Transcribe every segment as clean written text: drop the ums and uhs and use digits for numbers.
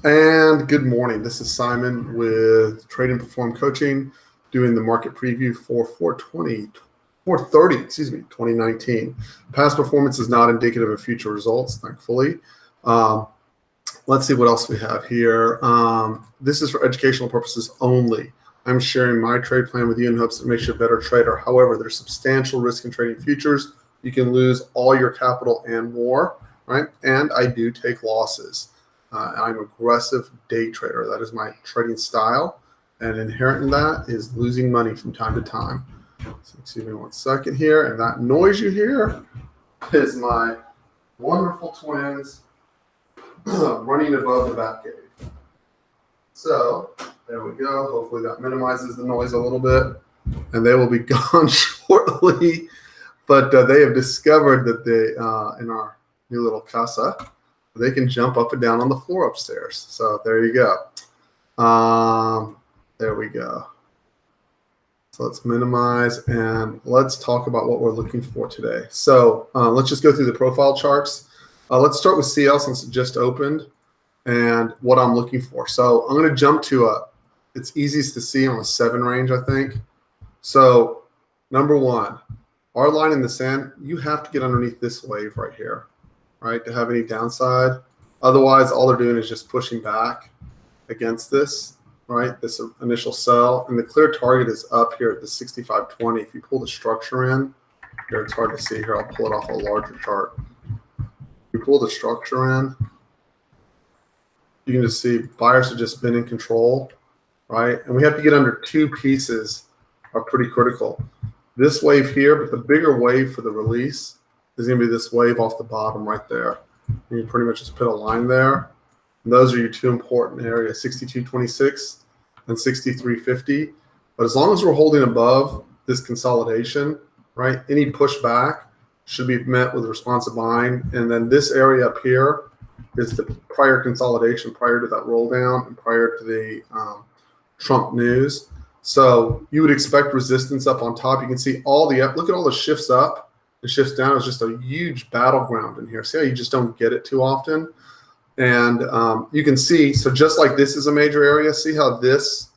And good morning. This is Simon with Trade and Perform Coaching, doing the market preview for 2019. Past performance is not indicative of future results, thankfully. Let's see what else we have here. This is for educational purposes only. I'm sharing my trade plan with you in hopes that it makes you a better trader. However, there's substantial risk in trading futures. You can lose all your capital and more, right? And I do take losses. I'm an aggressive day trader. That is my trading style. And inherent in that is losing money from time to time. So excuse me one second here. And that noise you hear is my wonderful twins running above the bat cave. So there we go. Hopefully that minimizes the noise a little bit. And they will be gone shortly. But they have discovered that they, in our new little casa, they can jump up and down on the floor upstairs. So there you go. There we go. So let's minimize and let's talk about what we're looking for today. So let's just go through the profile charts. Let's start with CL since it just opened and what I'm looking for. So I'm going to jump to it's easiest to see on a 7 range, I think. So number 1, our line in the sand, you have to get underneath this wave right here, right, to have any downside. Otherwise, all they're doing is just pushing back against this, right, this initial sell. And the clear target is up here at the 65.20. If you pull the structure in, here it's hard to see here. I'll pull it off a larger chart. If you pull the structure in, you can just see buyers have just been in control, right? And we have to get under 2 pieces are pretty critical. This wave here, but the bigger wave for the release is going to be this wave off the bottom right there. And you pretty much just put a line there. And those are your 2 important areas, 62.26 and 63.50. But as long as we're holding above this consolidation, right, any pushback should be met with responsive buying. And then this area up here is the prior consolidation, prior to that roll down and prior to the Trump news. So you would expect resistance up on top. You can see look at all the shifts up. It shifts down. It's just a huge battleground in here. See how you just don't get it too often? And you can see, so just like this is a major area, see how this,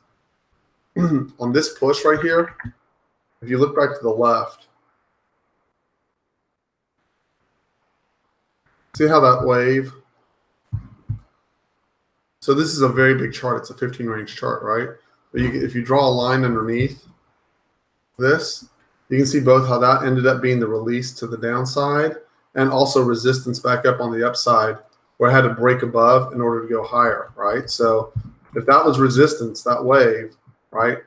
on this push right here, if you look back to the left, see how that wave, so this is a very big chart. It's a 15 range chart, right? But if you draw a line underneath this, you can see both how that ended up being the release to the downside and also resistance back up on the upside where I had to break above in order to go higher, right? So if that was resistance, that wave, right,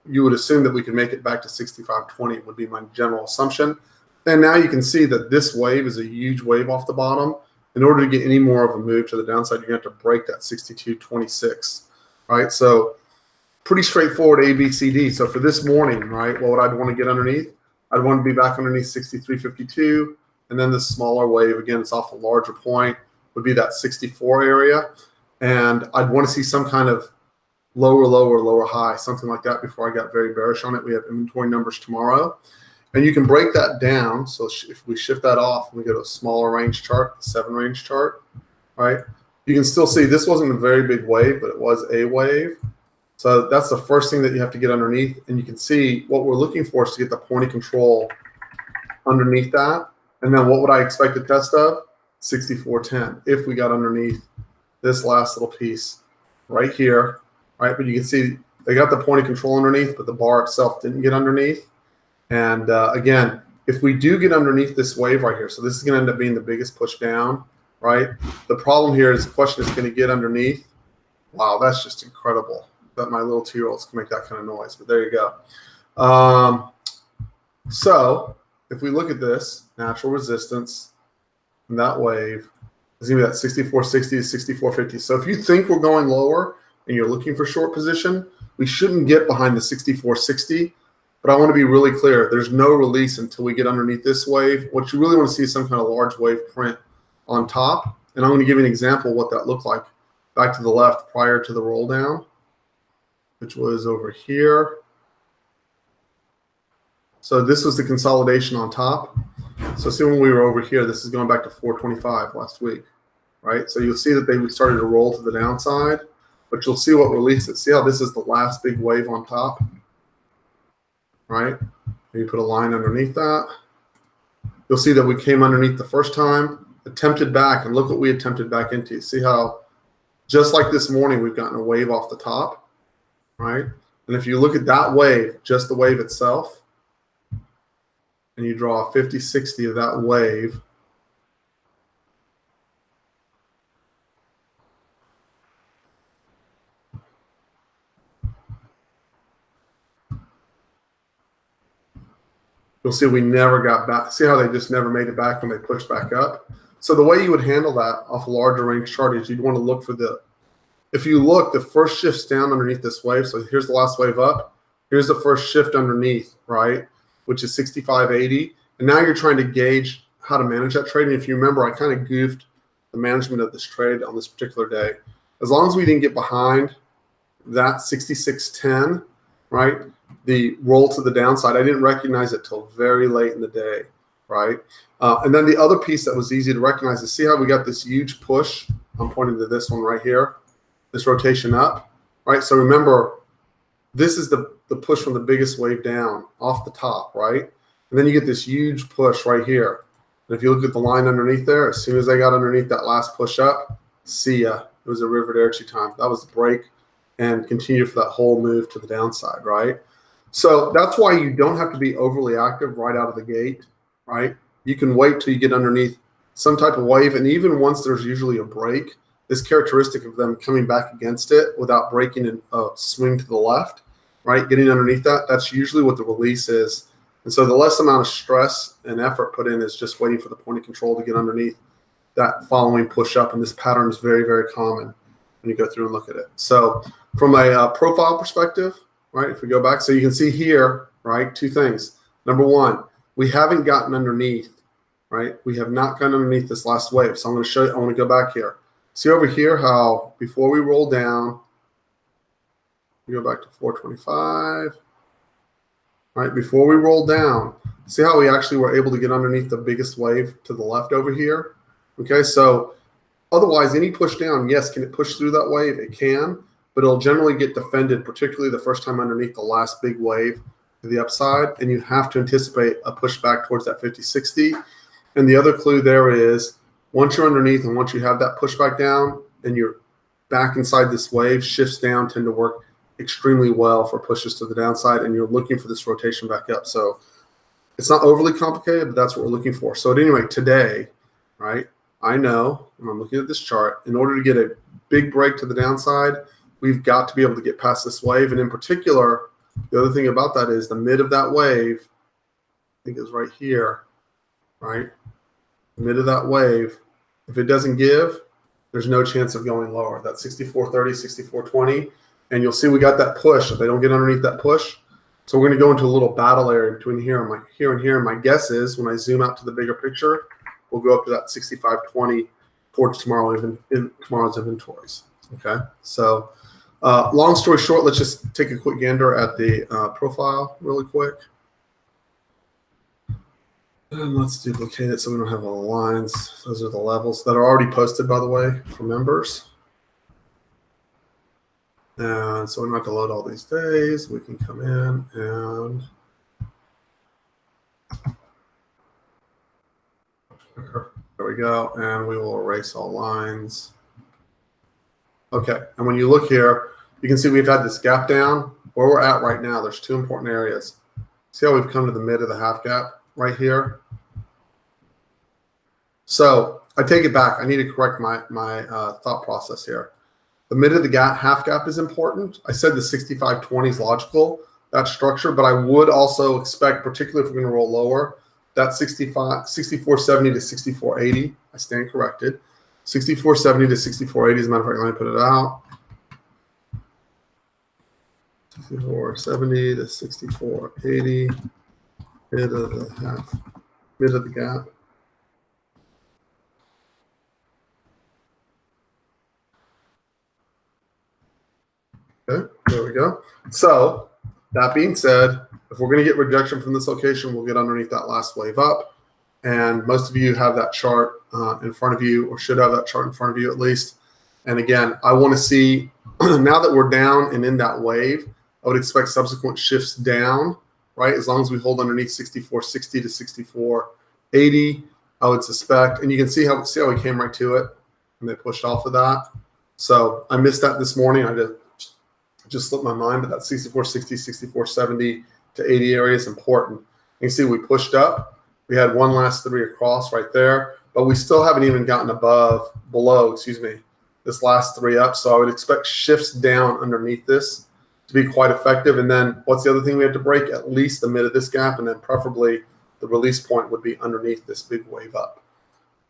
you would assume that we could make it back to 65.20 would be my general assumption. And now you can see that this wave is a huge wave off the bottom. In order to get any more of a move to the downside, you're going to have to break that 62.26, right? So pretty straightforward A, B, C, D. So for this morning, right, what would I want to get underneath? I'd want to be back underneath 63.52. And then this smaller wave, again, it's off a larger point, would be that 64 area. And I'd want to see some kind of lower high, something like that before I got very bearish on it. We have inventory numbers tomorrow. And you can break that down. So if we shift that off and we go to a smaller range chart, the 7 range chart, right, you can still see this wasn't a very big wave, but it was a wave. So that's the first thing that you have to get underneath. And you can see what we're looking for is to get the point of control underneath that. And then what would I expect a test of? 64.10 if we got underneath this last little piece right here, right? But you can see they got the point of control underneath, but the bar itself didn't get underneath. And again, if we do get underneath this wave right here, so this is going to end up being the biggest push down, right? The problem here is the question is, can it get underneath? Wow, that's just incredible that my little 2-year-olds can make that kind of noise, but there you go. So if we look at this natural resistance and that wave is going to be that 64.60 to 64.50. So if you think we're going lower and you're looking for short position, we shouldn't get behind the 64.60. But I want to be really clear. There's no release until we get underneath this wave. What you really want to see is some kind of large wave print on top. And I'm going to give you an example of what that looked like back to the left prior to the roll down, which was over here. So this was the consolidation on top. So see when we were over here, this is going back to 425 last week. right? So you'll see that they started to roll to the downside, but you'll see what released it. See how this is the last big wave on top, right? And you put a line underneath that. You'll see that we came underneath the first time, attempted back, and look what we attempted back into. See how just like this morning, we've gotten a wave off the top, right? And if you look at that wave, just the wave itself, and you draw a 50, 60 of that wave, you'll see we never got back. See how they just never made it back when they pushed back up? So the way you would handle that off a larger range chart is you'd want to look for if you look, the first shift's down underneath this wave. So here's the last wave up. Here's the first shift underneath, right? Which is 65.80. And now you're trying to gauge how to manage that trade. And if you remember, I kind of goofed the management of this trade on this particular day. As long as we didn't get behind that 66.10, right? The roll to the downside, I didn't recognize it till very late in the day, right? And then the other piece that was easy to recognize is see how we got this huge push. I'm pointing to this one right here, this rotation up, right? So remember, this is the push from the biggest wave down off the top, right? And then you get this huge push right here. And if you look at the line underneath there, as soon as they got underneath that last push up, see ya. It was a river to Archie time. That was the break and continue for that whole move to the downside, right? So that's why you don't have to be overly active right out of the gate, right? You can wait till you get underneath some type of wave. And even once there's usually a break, this characteristic of them coming back against it without breaking and swing to the left, right? Getting underneath that, that's usually what the release is. And so the less amount of stress and effort put in is just waiting for the point of control to get underneath that following push up. And this pattern is very, very common when you go through and look at it. So from a profile perspective, right, if we go back, so you can see here, right, two things. Number one, we haven't gotten underneath, right? We have not gotten underneath this last wave. So I'm going to show you, I want to go back here. See over here how before we roll down, we go back to 425, right? Before we roll down, see how we actually were able to get underneath the biggest wave to the left over here? Okay, so otherwise, any push down, yes, can it push through that wave? It can, but it'll generally get defended, particularly the first time underneath the last big wave to the upside, and you have to anticipate a push back towards that 50-60. And the other clue there is once you're underneath and once you have that pushback down and you're back inside this wave, shifts down tend to work extremely well for pushes to the downside, and you're looking for this rotation back up. So it's not overly complicated, but that's what we're looking for. So at any rate, today, right, I know, and I'm looking at this chart, in order to get a big break to the downside, we've got to be able to get past this wave. And in particular, the other thing about that is the mid of that wave, I think is right here, right? The mid of that wave, if it doesn't give, there's no chance of going lower. That's 64.30, 64.20. And you'll see we got that push. If they don't get underneath that push, so we're going to go into a little battle area between here and here. And my guess is when I zoom out to the bigger picture, we'll go up to that 65.20 towards tomorrow's inventories. Okay, so long story short, let's just take a quick gander at the profile really quick. And let's duplicate it so we don't have all the lines. Those are the levels that are already posted, by the way, for members. And so we don't have to load all these days. We can come in and there we go. And we will erase all lines. Okay, and when you look here, you can see we've had this gap down. Where we're at right now, there's two important areas. See how we've come to the mid of the half gap right here? So I take it back. I need to correct my thought process here. The mid of the half gap is important. I said the 65.20 is logical, that structure, but I would also expect, particularly if we're going to roll lower, that 64.70 to 64.80. I stand corrected. 64.70 to 64.80. As a matter of fact, let me put it out. 64.70 to 64.80. Mid of the gap. Okay, there we go. So that being said, if we're going to get rejection from this location, we'll get underneath that last wave up. And most of you have that chart in front of you, or should have that chart in front of you at least. And again, I want to see, now that we're down and in that wave, I would expect subsequent shifts down, right? As long as we hold underneath 64.60 to 64.80, I would suspect. And you can see how we came right to it, and they pushed off of that. So I missed that this morning. I just slipped my mind, but that 64.60, 64.70 to 80 area is important. You can see we pushed up. We had one last three across right there, but we still haven't even gotten below, this last three up. So I would expect shifts down underneath this to be quite effective. And then what's the other thing we have to break? At least the mid of this gap, and then preferably the release point would be underneath this big wave up.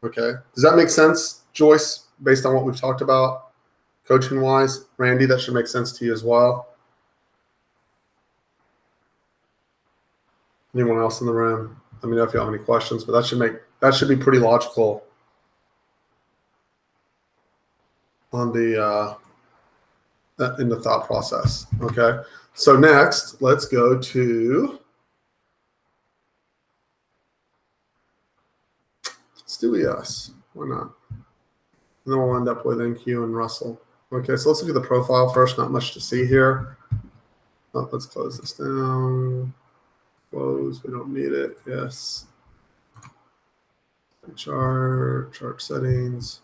Okay. Does that make sense, Joyce, based on what we've talked about coaching wise? Randy, that should make sense to you as well. Anyone else in the room? Let me know if you have any questions, but that should be pretty logical on the in the thought process. Okay. So next, let's go to, let's do ES. Why not? And then we'll end up with NQ and Russell. Okay, so let's look at the profile first. Not much to see here. Oh, let's close this down. Close. We don't need it. Yes. Chart settings.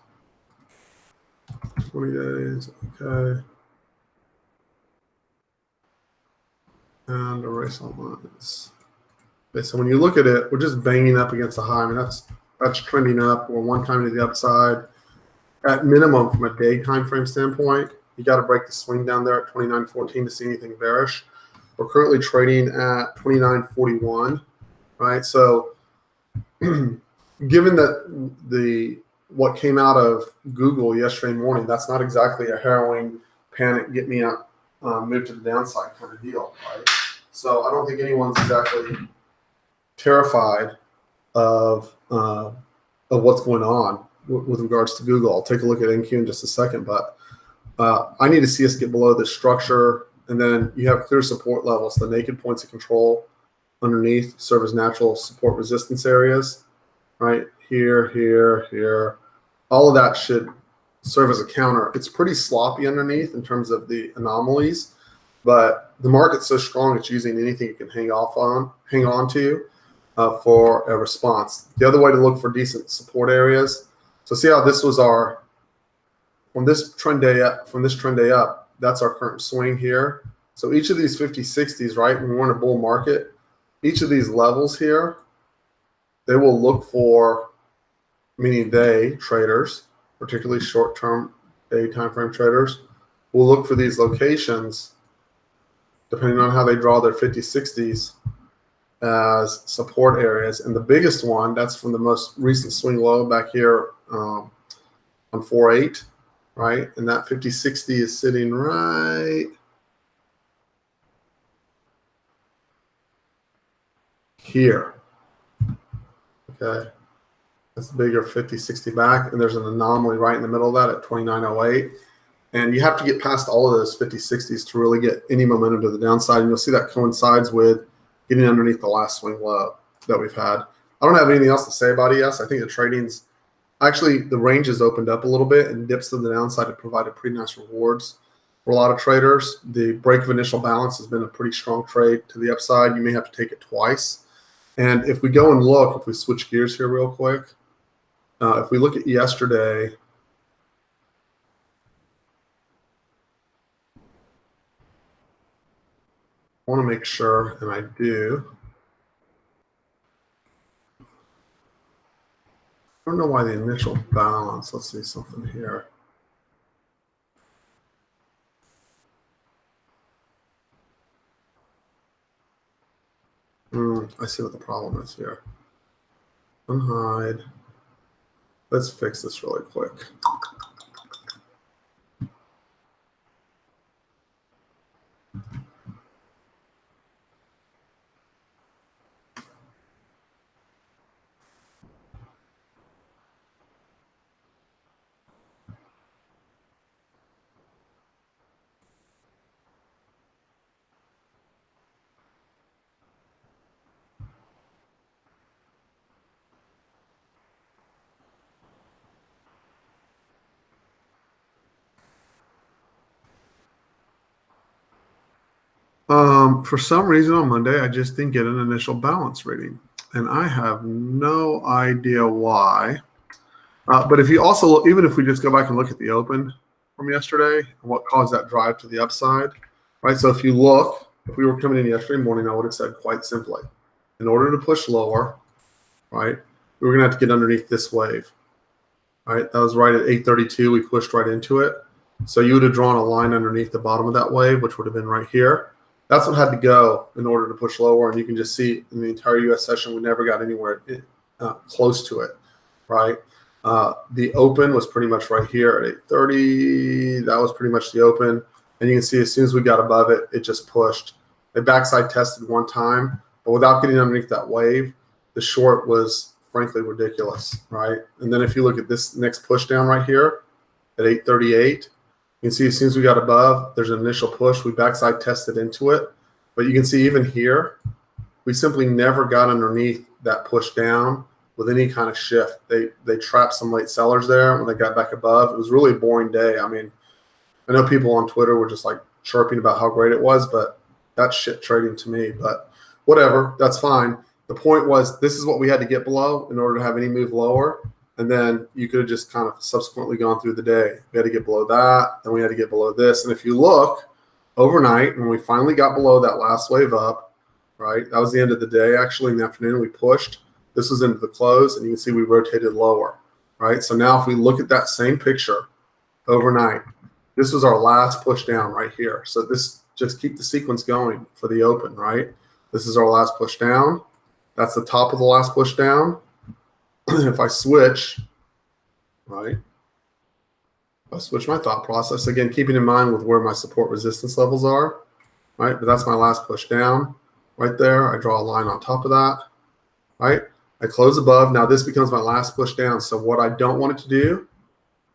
20 days. Okay. And erase all lines. Okay, so when you look at it, we're just banging up against the high. I mean, that's trending up. We're one time to the upside. At minimum, from a day time frame standpoint, you got to break the swing down there at 29.14 to see anything bearish. We're currently trading at 29.41, right? So given that what came out of Google yesterday morning, that's not exactly a harrowing panic, get me up, move to the downside kind of deal, right? So I don't think anyone's exactly terrified of what's going on with regards to Google. I'll take a look at NQ in just a second, but I need to see us get below this structure, and then you have clear support levels. The naked points of control underneath serve as natural support resistance areas, right? Here, here, here. All of that should serve as a counter. It's pretty sloppy underneath in terms of the anomalies, but the market's so strong it's using anything it can hang on to for a response. The other way to look for decent support areas. So see how this was from this trend day up, that's our current swing here. So each of these 50, 60s, right, when we're in a bull market, each of these levels here, they will look for, meaning they, traders, particularly short-term day time frame traders, will look for these locations, depending on how they draw their 50, 60s, as support areas. And the biggest one, that's from the most recent swing low back here on 4.8, right? And that 50, 60 is sitting right here. Okay. That's the bigger 50, 60 back. And there's an anomaly right in the middle of that at 29.08. And you have to get past all of those 50, 60s to really get any momentum to the downside. And you'll see that coincides with getting underneath the last swing low that we've had. I don't have anything else to say about ES. I think the trading's actually, the range has opened up a little bit, and dips to the downside have provided pretty nice rewards for a lot of traders. The break of initial balance has been a pretty strong trade to the upside. You may have to take it twice. And if we go and look, if we switch gears here real quick, if we look at yesterday, I want to make sure, and I do. I don't know why the initial balance, let's see something here. I see what the problem is here. Unhide. Let's fix this really quick. For some reason on Monday, I just didn't get an initial balance reading, and I have no idea why. But if you also look, even if we just go back and look at the open from yesterday and what caused that drive to the upside, right? So if you look, if we were coming in yesterday morning, I would have said quite simply, in order to push lower, right, we were going to have to get underneath this wave, right? That was right at 832. We pushed right into it. So you would have drawn a line underneath the bottom of that wave, which would have been right here. That's what had to go in order to push lower. And you can just see in the entire U.S. session, we never got anywhere close to it, right? The open was pretty much right here at 830. That was pretty much the open. And you can see as soon as we got above it, it just pushed. They backside tested one time, but without getting underneath that wave, the short was frankly ridiculous, right? And then if you look at this next push down right here at 838, you can see as soon as we got above, there's an initial push. We backside tested into it. But you can see even here, we simply never got underneath that push down with any kind of shift. They trapped some late sellers there when they got back above. It was really a boring day. I mean, I know people on Twitter were just like chirping about how great it was, but that's shit trading to me. But whatever, that's fine. The point was this is what we had to get below in order to have any move lower. And then you could have just kind of subsequently gone through the day. We had to get below that, then we had to get below this. And if you look overnight, when we finally got below that last wave up, right, that was the end of the day. Actually, in the afternoon, we pushed. This was into the close, and you can see we rotated lower, right? So now if we look at that same picture overnight, this was our last push down right here. So this, just keep the sequence going for the open, right? This is our last push down. That's the top of the last push down. If I switch, right, I switch my thought process, again, keeping in mind with where my support resistance levels are, right? But that's my last push down right there. I draw a line on top of that, right? I close above. Now this becomes my last push down. So what I don't want it to do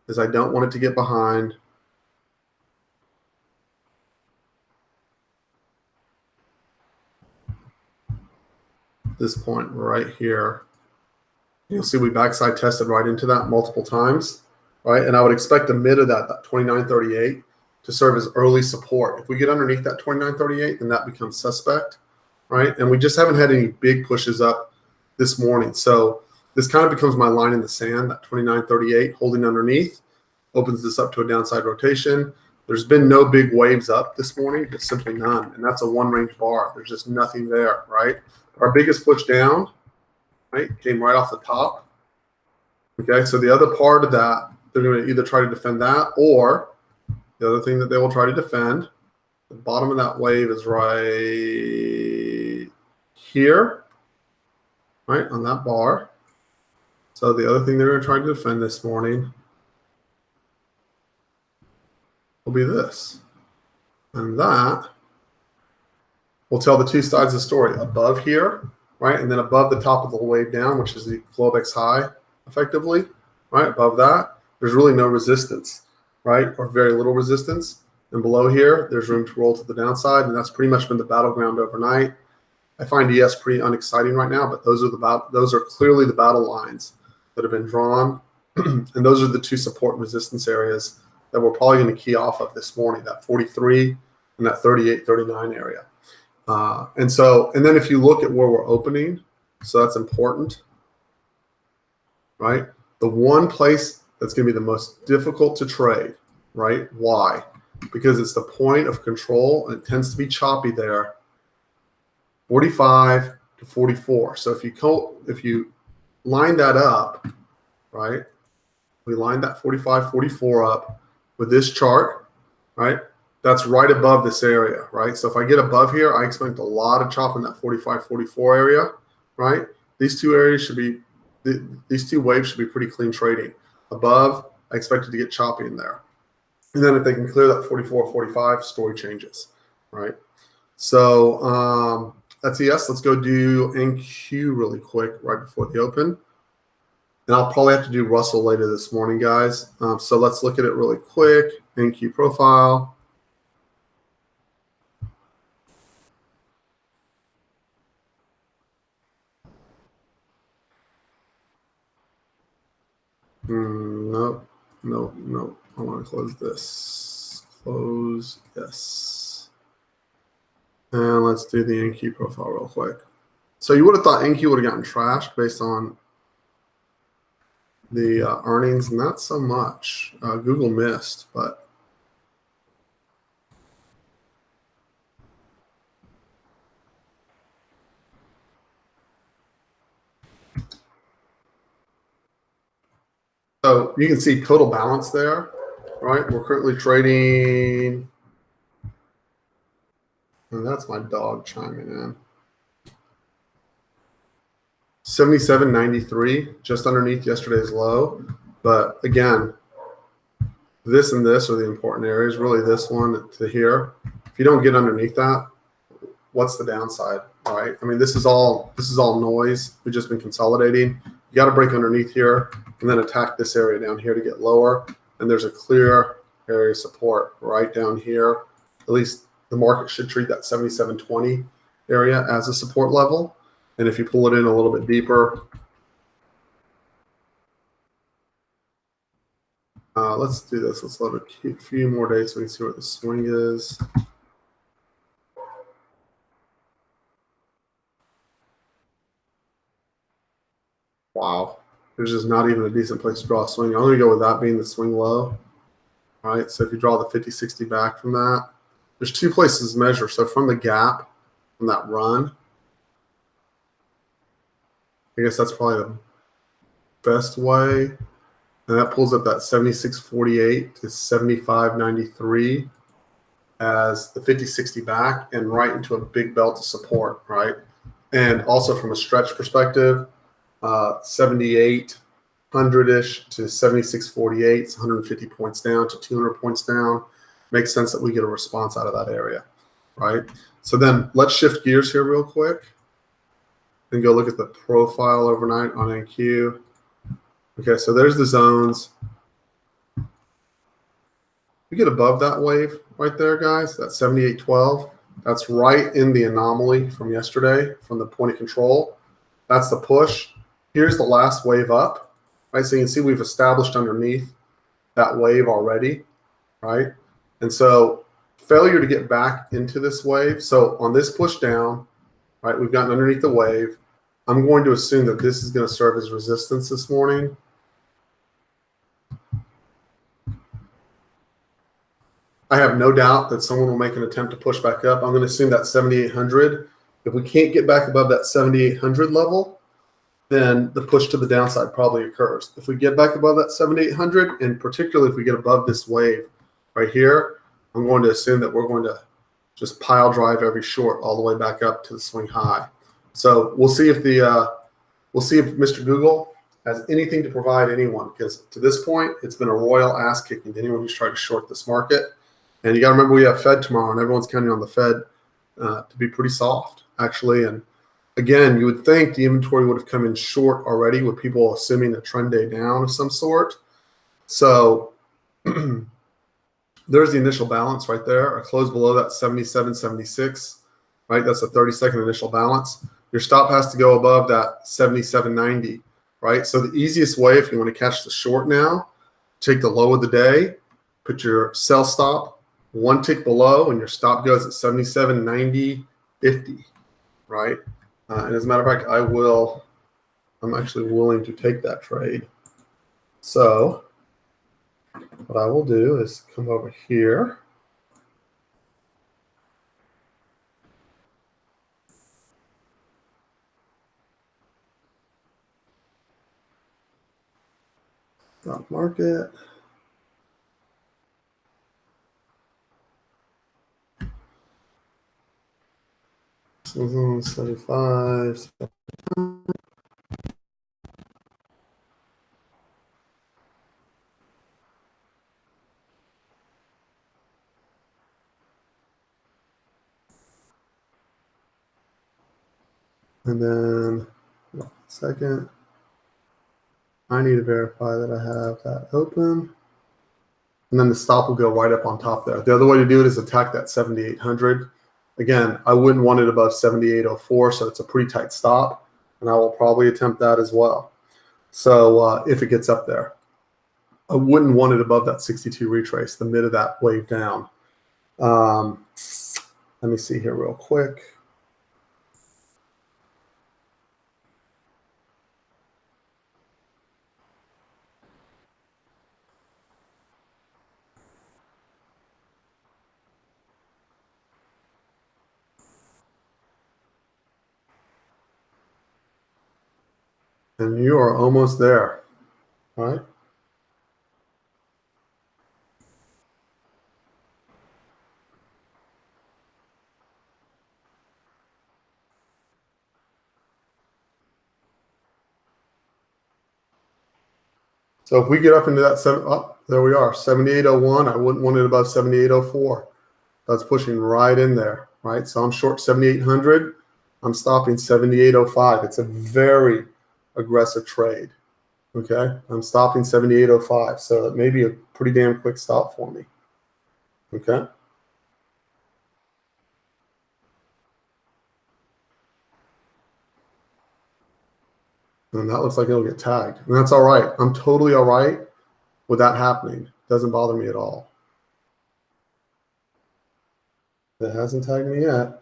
is I don't want it to get behind this point right here. You'll see we backside tested right into that multiple times, right? And I would expect the mid of that 2938 to serve as early support. If we get underneath that 2938, then that becomes suspect, right? And we just haven't had any big pushes up this morning. So this kind of becomes my line in the sand, that 2938 holding underneath, opens this up to a downside rotation. There's been no big waves up this morning, but simply none. And that's a one range bar. There's just nothing there, right? Our biggest push down, right, came right off the top. Okay, so the other part of that, they're going to either try to defend that, or the other thing that they will try to defend, the bottom of that wave is right here, right, on that bar. So the other thing they're going to try to defend this morning will be this. And that will tell the two sides of the story. Above here, right, and then above the top of the wave down, which is the Globex high, effectively, right, above that, there's really no resistance, right, or very little resistance. And below here, there's room to roll to the downside, and that's pretty much been the battleground overnight. I find ES pretty unexciting right now, but those are clearly the battle lines that have been drawn, and those are the two support and resistance areas that we're probably going to key off of this morning, that 43 and that 38, 39 area. And then if you look at where we're opening, so that's important, right? The one place that's going to be the most difficult to trade, right? Why? Because it's the point of control, and it tends to be choppy there, 45 to 44. So if you line that up, right? We line that 45, 44 up with this chart, right? That's right above this area, right? So if I get above here, I expect a lot of chop in that 45, 44 area, right? These two areas should be, these two waves should be pretty clean trading. Above, I expect it to get choppy in there. And then if they can clear that 44, 45, story changes, right? So that's ES. Let's go do NQ really quick right before the open. And I'll probably have to do Russell later this morning, guys. So let's look at it really quick. NQ profile. Nope. I want to close this. Close. Yes. And let's do the NQ profile real quick. So you would have thought NQ would have gotten trashed based on the earnings, not so much. Google missed, but so you can see total balance there, right? We're currently trading, and that's my dog chiming in. 77.93, just underneath yesterday's low. But again, this and this are the important areas. Really, this one to here. If you don't get underneath that, what's the downside, right? I mean, this is all noise. We've just been consolidating. You got to break underneath here and then attack this area down here to get lower. And there's a clear area of support right down here. At least the market should treat that 77.20 area as a support level. And if you pull it in a little bit deeper, let's do this. Let's let a few more days so we can see what the swing is. Wow. There's just not even a decent place to draw a swing. I'm going to go with that being the swing low. All right. So if you draw the 50-60 back from that, there's two places to measure. So from the gap, from that run, I guess that's probably the best way. And that pulls up that 76.48 to 75.93 as the 50-60 back and right into a big belt of support, right? And also from a stretch perspective, 7800-ish to 76.48, it's 150 points down to 200 points down. Makes sense that we get a response out of that area, right? So then let's shift gears here real quick and go look at the profile overnight on NQ. Okay, so there's the zones. We get above that wave right there, guys, that 78.12. That's right in the anomaly from yesterday from the point of control. That's the push. Here's the last wave up, right? So you can see we've established underneath that wave already, right? And so failure to get back into this wave. So on this push down, right, we've gotten underneath the wave. I'm going to assume that this is going to serve as resistance this morning. I have no doubt that someone will make an attempt to push back up. I'm going to assume that 7,800. If we can't get back above that 7,800 level, then the push to the downside probably occurs. If we get back above that 7,800, and particularly if we get above this wave right here, I'm going to assume that we're going to just pile drive every short all the way back up to the swing high. So we'll see if Mr. Google has anything to provide anyone, because to this point, it's been a royal ass kicking to anyone who's tried to short this market. And you got to remember we have Fed tomorrow, and everyone's counting on the Fed to be pretty soft, actually. And again, you would think the inventory would have come in short already with people assuming a trend day down of some sort. So there's the initial balance right there. A close below that 77.76, right? That's a 30-second initial balance. Your stop has to go above that 77.90, right? So the easiest way, if you want to catch the short now, take the low of the day, put your sell stop one tick below, and your stop goes at 77.90.50, right? And as a matter of fact, I'm actually willing to take that trade. So what I will do is come over here. Stock market. So 75. And then, one second, I need to verify that I have that open. And then the stop will go right up on top there. The other way to do it is attack that 7,800. Again, I wouldn't want it above 78.04, so it's a pretty tight stop. And I will probably attempt that as well. So if it gets up there, I wouldn't want it above that 62 retrace, the mid of that wave down. Let me see here real quick. And you are almost there, right? So if we get up into that there we are, 78.01. I wouldn't want it above 78.04. That's pushing right in there, right? So I'm short 7,800. I'm stopping 78.05. It's a very aggressive trade. Okay, I'm stopping 78.05. So it may be a pretty damn quick stop for me. Okay. And that looks like it'll get tagged. And that's all right. I'm totally all right with that happening. Doesn't bother me at all. It hasn't tagged me yet.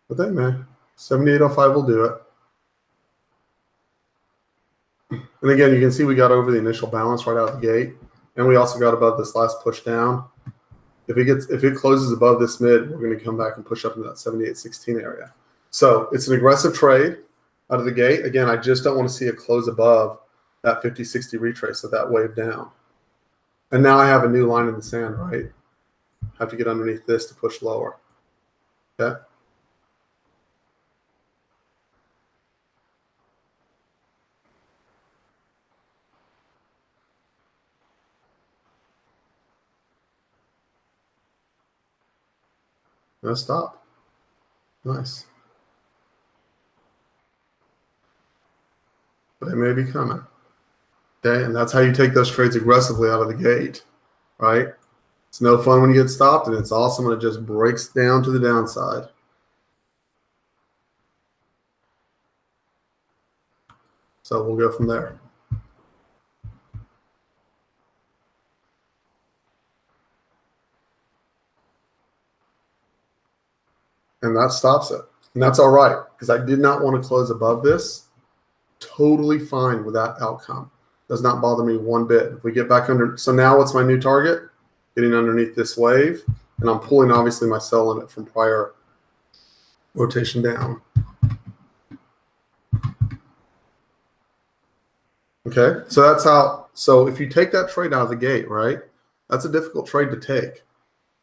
But they may. 78.05 will do it. And again, you can see we got over the initial balance right out of the gate. And we also got above this last push down. If it closes above this mid, we're going to come back and push up into that 78.16 area. So it's an aggressive trade out of the gate. Again, I just don't want to see it close above that 50-60 retrace of that wave down. And now I have a new line in the sand, right? Have to get underneath this to push lower. Okay. No stop. Nice. But it may be coming. Okay, and that's how you take those trades aggressively out of the gate, right? It's no fun when you get stopped, and it's awesome when it just breaks down to the downside. So we'll go from there. And that stops it. And that's all right, because I did not want to close above this. Totally fine with that outcome. Does not bother me one bit. If we get back under, so now what's my new target? Getting underneath this wave. And I'm pulling obviously my sell limit from prior rotation down. Okay, so that's how, so if you take that trade out of the gate, right, that's a difficult trade to take.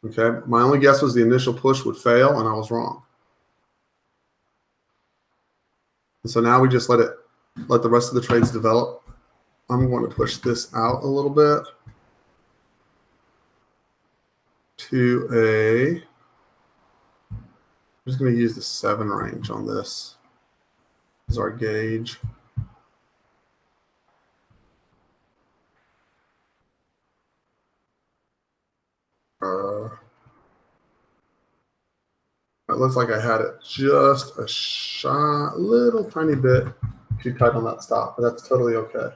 Okay, my only guess was the initial push would fail, and I was wrong. And so now we just let the rest of the trades develop. I'm going to push this out a little bit to a, I'm just going to use the 7 range on this as our gauge. It looks like I had it just a shot, little tiny bit too tight on that stop, but that's totally okay.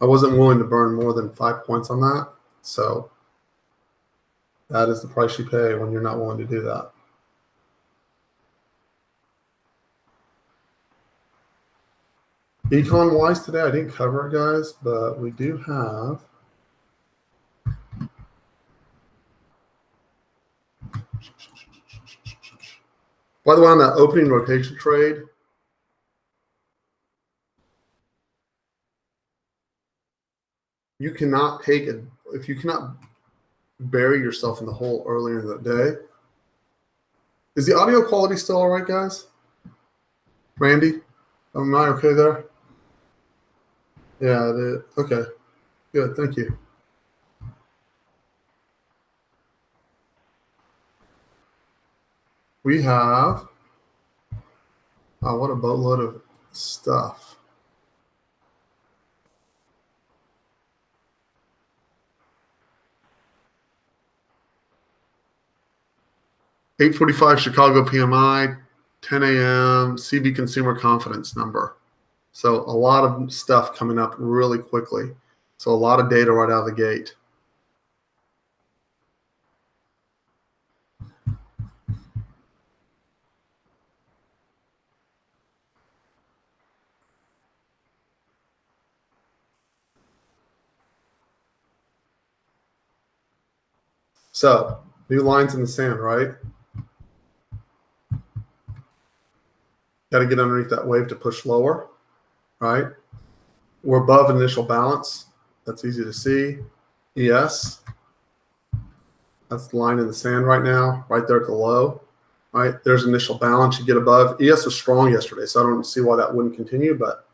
I wasn't willing to burn more than 5 points on that. So that is the price you pay when you're not willing to do that. Econ wise today, I didn't cover it, guys, but we do have by the way, on that opening rotation trade, you cannot take it if you cannot bury yourself in the hole earlier in the day. Is the audio quality still all right, guys? Randy, am I okay there? Yeah, it is. Okay, good. Thank you. We have what a boatload of stuff. $8:45 Chicago PMI, 10 a.m. CB consumer confidence number. So a lot of stuff coming up really quickly. So a lot of data right out of the gate. So new lines in the sand, right? Got to get underneath that wave to push lower, right? We're above initial balance. That's easy to see. ES, that's the line in the sand right now, right there at the low, right? There's initial balance you get above. ES was strong yesterday, so I don't see why that wouldn't continue, but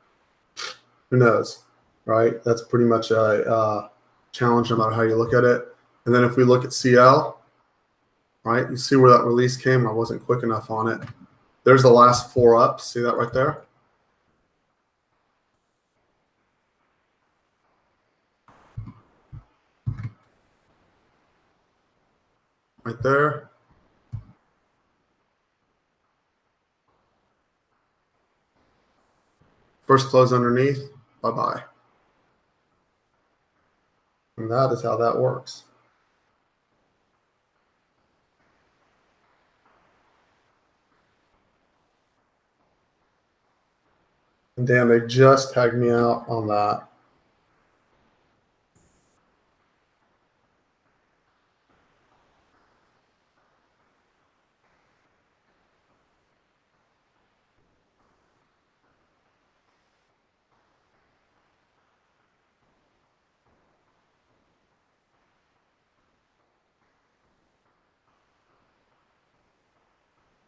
who knows, right? That's pretty much a challenge no matter how you look at it. And then if we look at CL, right, you see where that release came. I wasn't quick enough on it. There's the last 4 ups. See that right there? Right there. First close underneath, bye-bye. And that is how that works. And damn, they just tagged me out on that.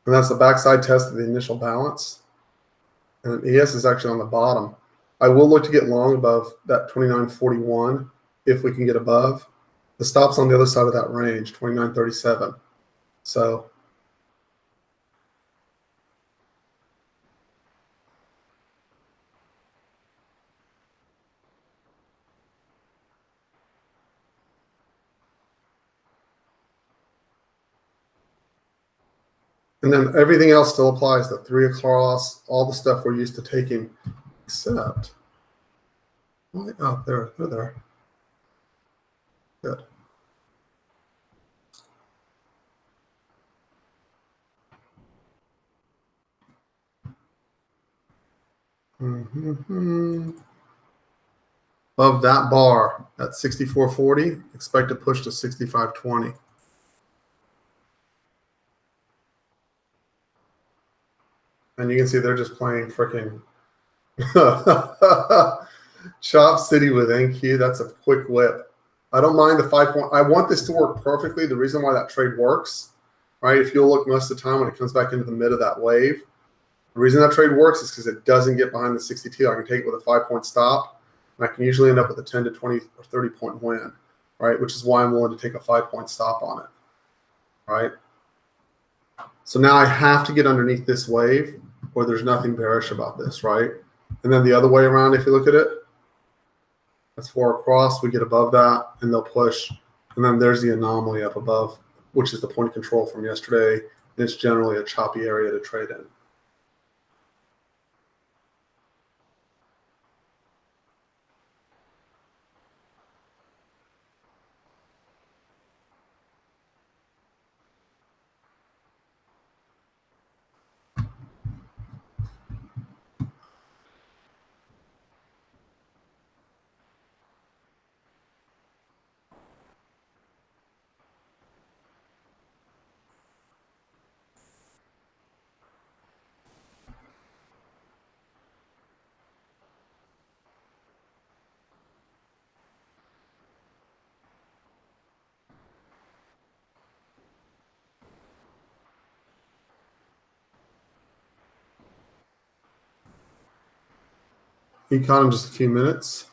And that's the backside test of the initial balance. And ES is actually on the bottom. I will look to get long above that 29.41 if we can get above. The stop's on the other side of that range, 29.37. So and then everything else still applies. The 3 across, all the stuff we're used to taking, except oh, they're there. Good. Above that bar at 64.40, expect to push to 65.20. And you can see they're just playing freaking Chop City with NQ. That's a quick whip. I don't mind the 5 point. I want this to work perfectly. The reason why that trade works, right? If you'll look most of the time when it comes back into the mid of that wave, the reason that trade works is because it doesn't get behind the 62. I can take it with a 5 point stop, and I can usually end up with a 10 to 20 or 30 point win, right? Which is why I'm willing to take a 5 point stop on it, right? So now I have to get underneath this wave, or there's nothing bearish about this, right? And then the other way around, if you look at it, that's 4 across. We get above that, and they'll push. And then there's the anomaly up above, which is the point of control from yesterday. And it's generally a choppy area to trade in. Econ in just a few minutes.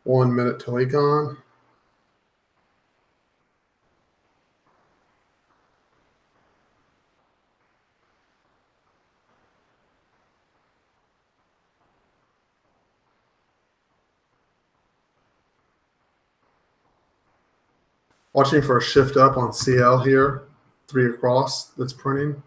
1 minute till econ. Watching for a shift up on CL here, 3 across that's printing.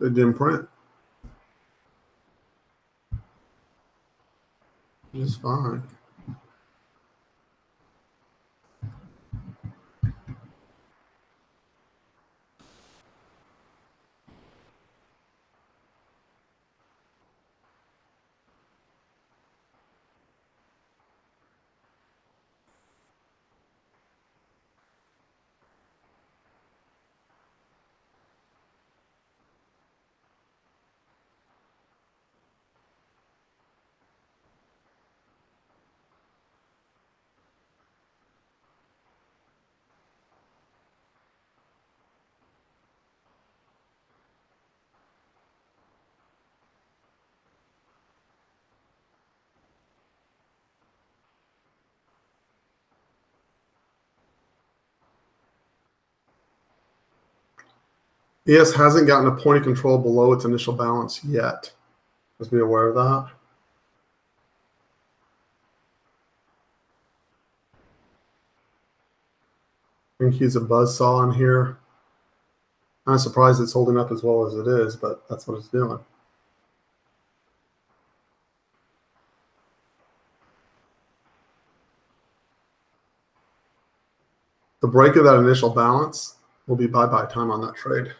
It didn't print. It's fine. ES hasn't gotten a point of control below its initial balance yet. Let's be aware of that. I think he's a buzzsaw in here. I'm surprised it's holding up as well as it is, but that's what it's doing. The break of that initial balance will be bye-bye time on that trade.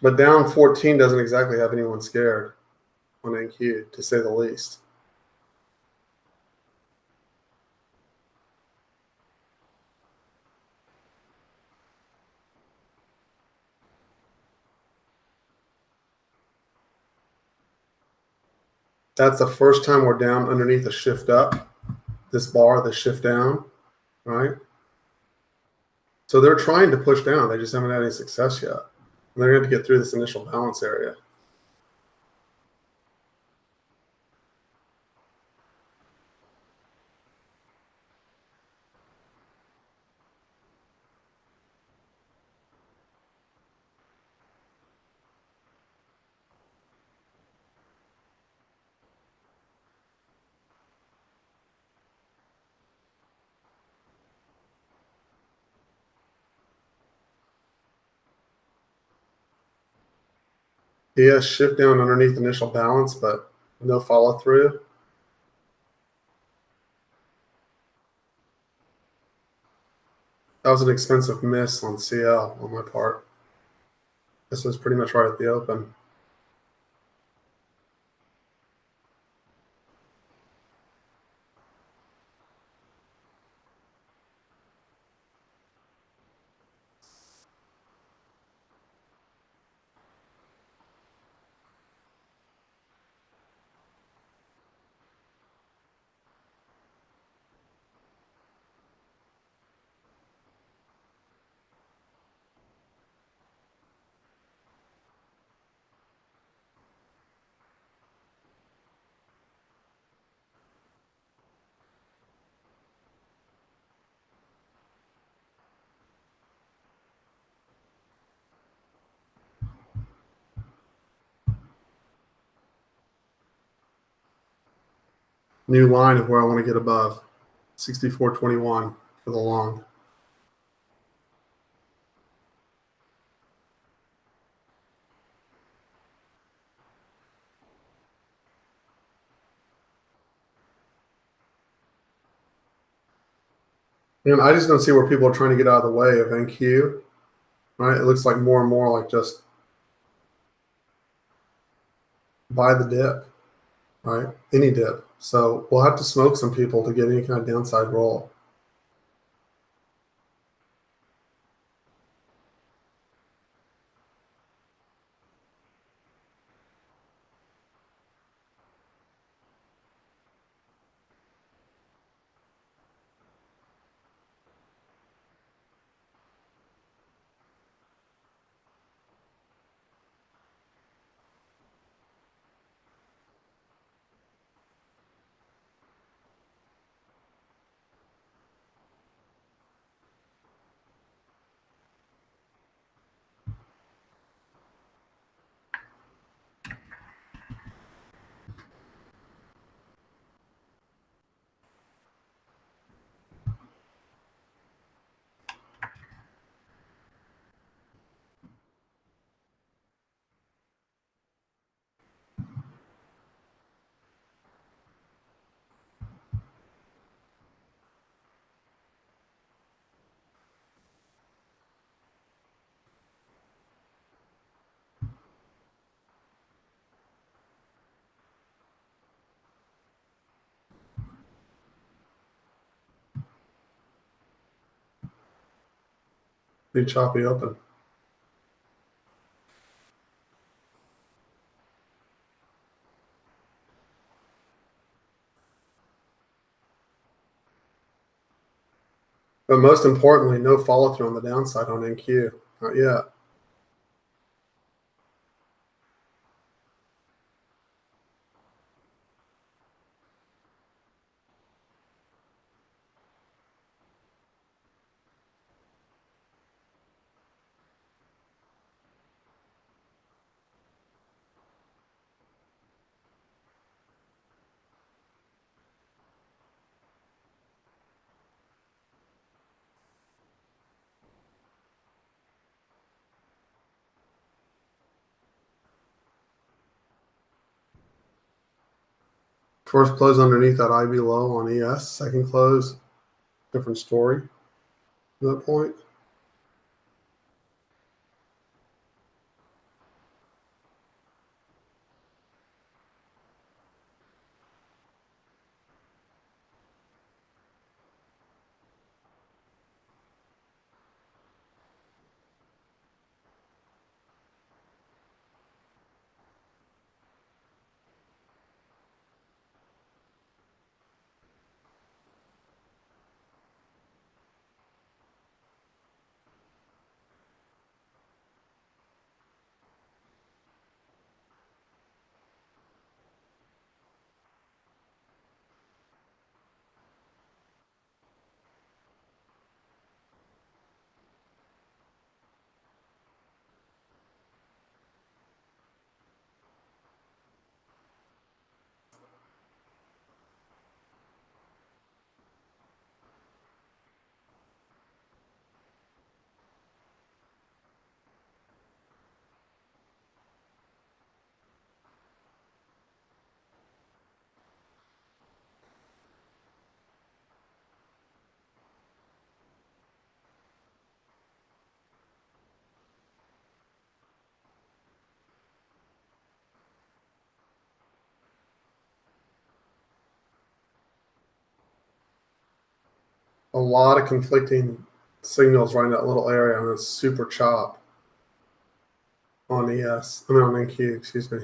But down 14 doesn't exactly have anyone scared on NQ, to say the least. That's the first time we're down underneath a shift up, this bar, the shift down, right? So they're trying to push down. They just haven't had any success yet. And they're going to get through this initial balance area. Yeah, shift down underneath initial balance, but no follow through. That was an expensive miss on CL on my part. This was pretty much right at the open. new line of where I want to get above 64.21 for the long. And I just don't see where people are trying to get out of the way of NQ, right? It looks like more and more like just buy the dip, right? Any dip. So we'll have to smoke some people to get any kind of downside roll. Big choppy open. But most importantly, no follow through on the downside on NQ. Not yet. First close underneath that IB low on ES. Second close, different story at that point. A lot of conflicting signals right in that little area, and it's super chop on ES. I mean on NQ, excuse me.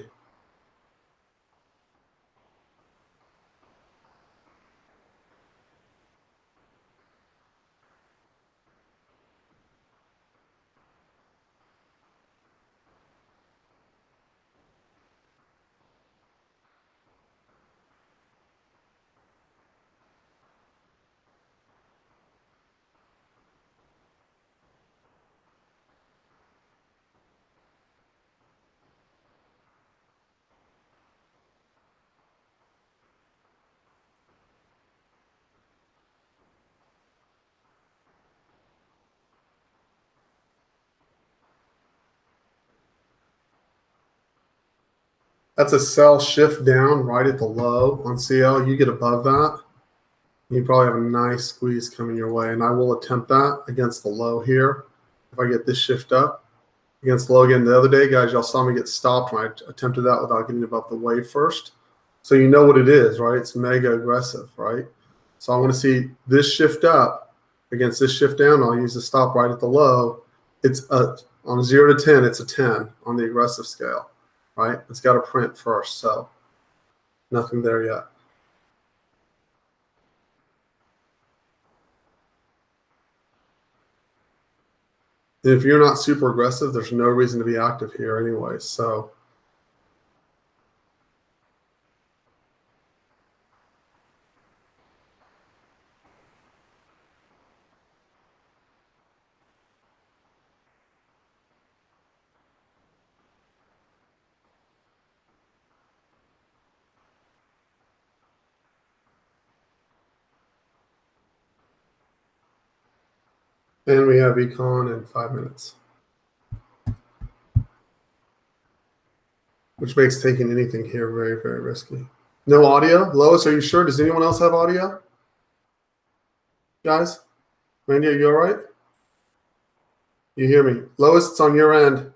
That's a sell shift down right at the low on CL. You get above that, you probably have a nice squeeze coming your way. And I will attempt that against the low here. If I get this shift up against the low again the other day, guys, y'all saw me get stopped when I attempted that without getting above the wave first. So you know what it is, right? It's mega aggressive, right? So I want to see this shift up against this shift down. I'll use the stop right at the low. It's on 0 to 10, it's a 10 on the aggressive scale, right? It's got to print first, so nothing there yet. And if you're not super aggressive, there's no reason to be active here anyway. So and we have econ in 5 minutes, which makes taking anything here very, very risky. No audio? Lois, are you sure? Does anyone else have audio? Guys? Randy, are you all right? You hear me? Lois, it's on your end.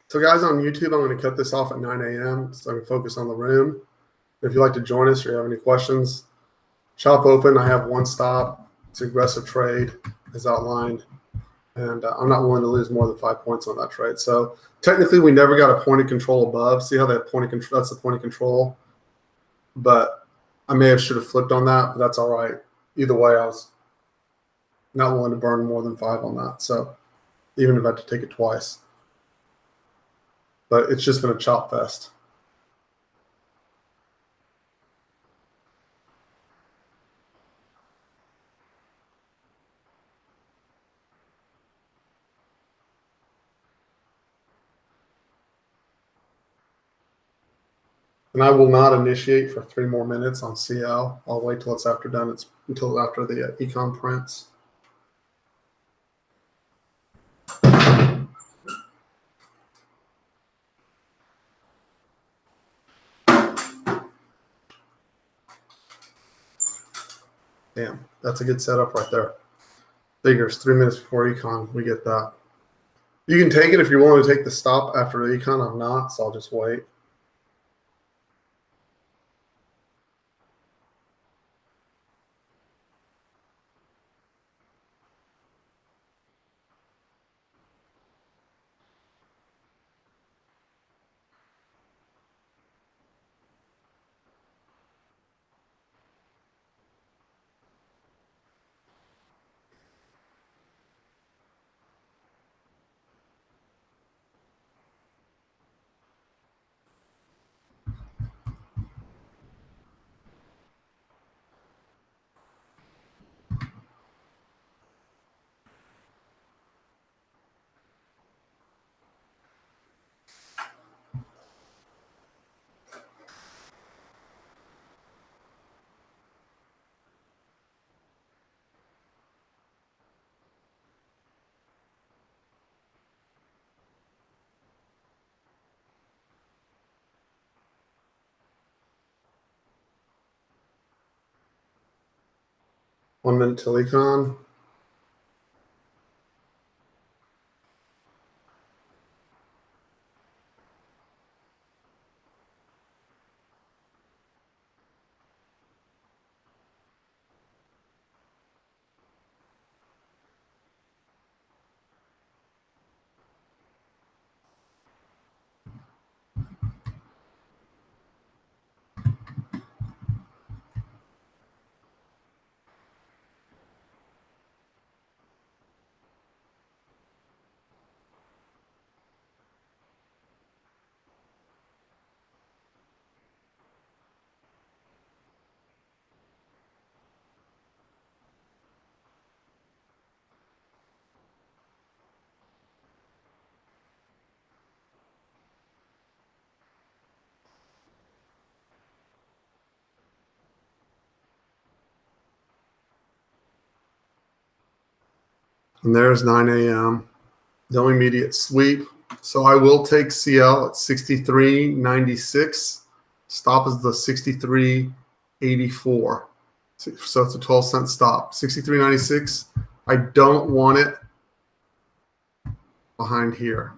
So guys on YouTube, I'm going to cut this off at 9 a.m. so I can focus on the room. If you'd like to join us or you have any questions, shop open. I have one stop. It's aggressive trade as outlined. And I'm not willing to lose more than 5 points on that trade. So technically, we never got a point of control above. See how that point of control, that's the point of control. But I may have should have flipped on that, but that's all right. Either way, I was not willing to burn more than 5 on that. So even if I had to take it twice. But it's just been a chop fest. And I will not initiate for 3 more minutes on CL. I'll wait till it's after done. It's until after the econ prints. Damn, that's a good setup right there. Figures 3 minutes before econ, we get that. You can take it if you're willing to take the stop after the econ. I'm not, so I'll just wait. One minute till econ. And there's 9 a.m. No immediate sweep. So I will take CL at 63.96. Stop is the 63.84. So it's a 12-cent stop. 63.96. I don't want it behind here.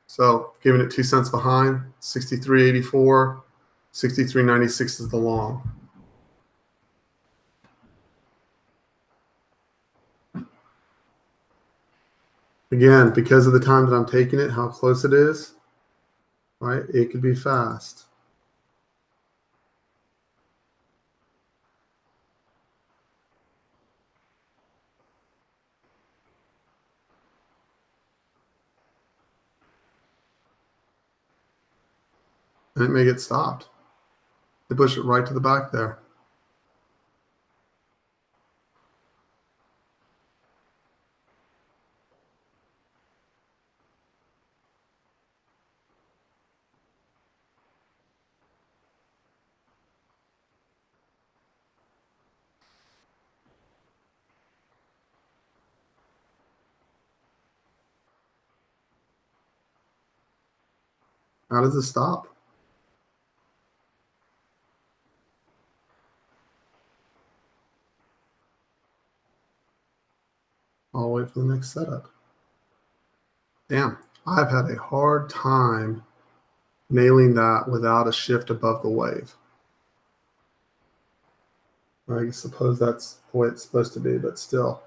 So giving it 2 cents behind, 63.84, 63.96 is the long. Again, because of the time that I'm taking it, how close it is, right? It could be fast. And it may get stopped. They push it right to the back there. How does it stop? I'll wait for the next setup. Damn, I've had a hard time nailing that without a shift above the wave. I suppose that's the way it's supposed to be, but still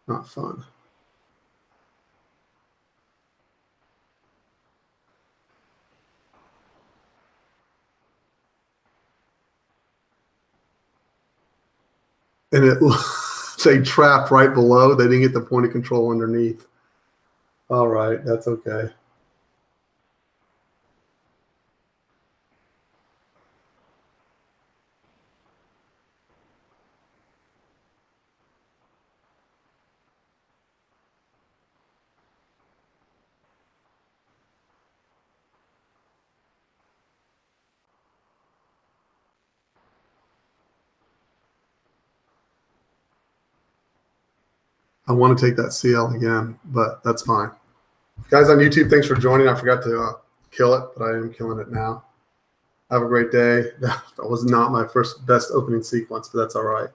not fun. And it they trapped right below. They didn't get the point of control underneath. All right, that's okay. I want to take that CL again, but that's fine. Guys on YouTube, thanks for joining. I forgot to kill it, but I am killing it now. Have a great day. That was not my best opening sequence, but that's all right.